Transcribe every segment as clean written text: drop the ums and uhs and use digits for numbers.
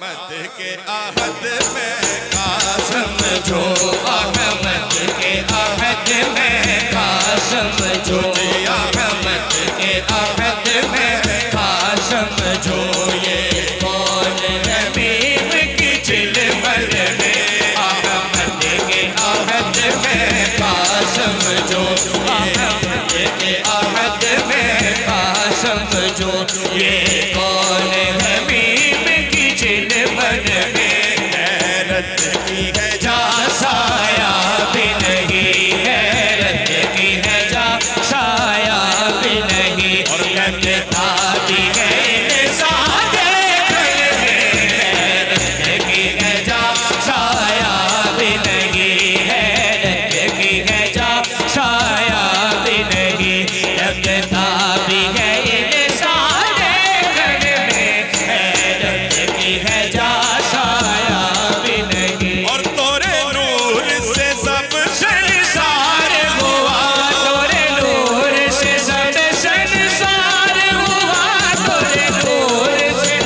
अहमद के आहद में कासम जो, अहमद के आहद में कासम जो, अहमद के आहद में कासम जो, ये कौन हबीब की चिलमल में, अहमद के आहद में कासम जो, अहमद के आहद में कासम जो, ये कौन हबीब की चिलमल में, हैरत की है जा साया भी नहीं, हैरत की है जा साया भी नहीं, और लगता भी है सादे दिल में, हैरत की है जा साया भी नहीं, हैरत की है जा साया भी नहीं, लगता भी है सादे दिल में, हैरत की है जा साया भी नहीं। और तोरे नूर से सब संसार हुआ, तोरे नूर से सब संसार हुआ, तोरे नूर से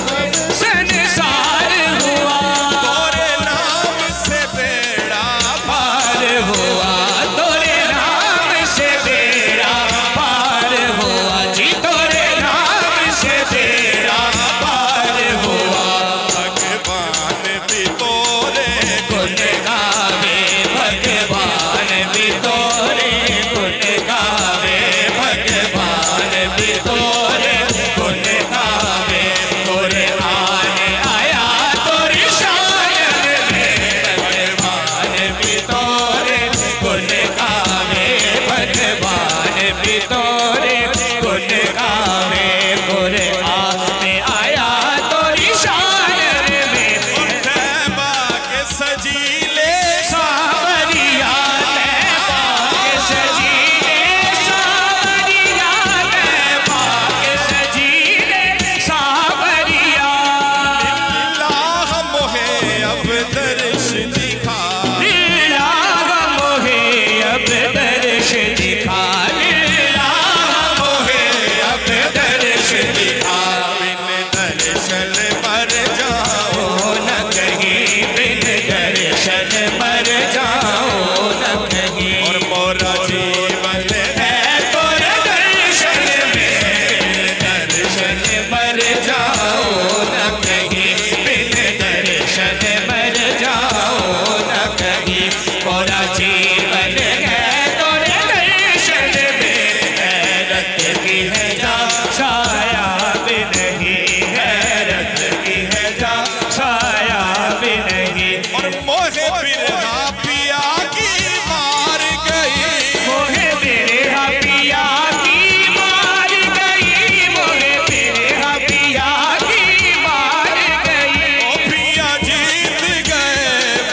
संसार हुआ, तोरे नाम से बेड़ा पार हुआ, तोरे नाम से बेड़ा पार हुआ जी, तोरे नाम से बेड़ा पार हुआ। भगवान भी तोरे गुण गावे, भगवान भी तोरे गुण गावे, भगवान भी तोरे गुण गावे, तोरे आने आया तोरी शायद में, भगवान भी तोरे गुण गावे, भगवान भी तोरे गुण गावे, तोरे आने आया तोरी शायद में, तैबा के सजीले सावरिया, तैबा के सजीले सावरिया, तैबा के सजीले सावरिया, अल्लाह मोहे अब दर्श दिखा, अल्लाह मोहे अब दर्श दिखा, अल्लाह मोहे अब दर्श दिखा, बिन दर्शन मर जाओ न कहीं, बिन दर्शन मर जाओ न कहीं, और मोरा जीवन है तोरे दर्शन में, बिन दर्शन मर जाओ न कहीं, बिन दर्शन मर जाओ न कहीं, मोरा जीवन है तोरे दर्शन में, हैरत की है जा साया भी नहीं, हैरत की है जा साया भी नहीं, और मोहे बिरहा पिया की मार गई, मोहे बिरहा पिया की मार गई, मोहे बिरहा पिया की मार गई, ओ पिया जीत गए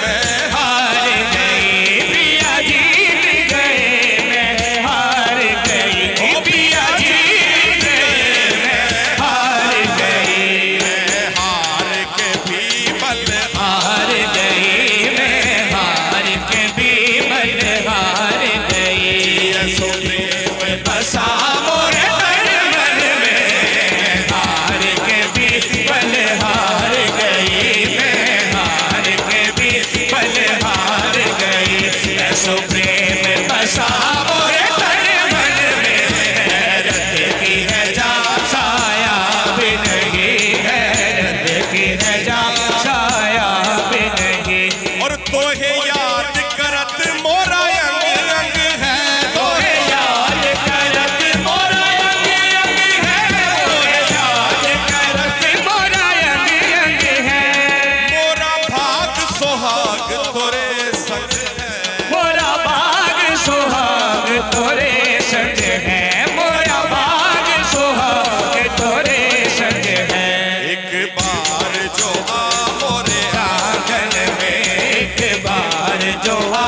मैं हार गई, पिया जीत गए मैं हार गई, ओ पिया जीत गए मैं हार गई, मैं हार के भी बल हार गई, मैं हार के भी बल हार गई, सो प्रेम बसा मोरे तन मन में, हार के भी बल हार गई, मैं हार के भी बल हार गई, सो प्रेम बसा मोरे तन मन में, हैरत की है जा साया भी नहीं, हैरत की है जा साया भी नहीं, और तोहे याद करत मोरा अंग अंग है, तोहे याद करत मोरा अंग अंग है, तोहे याद करत मोरा अंग अंग है, मोरा भाग सुहाग तोरे संग है, मोरा भाग सुहाग तोरे संग है, मोरा भाग सुहाग तोरे संग है, एक बार जो आ मोरे आंगन में, एक बार जो आ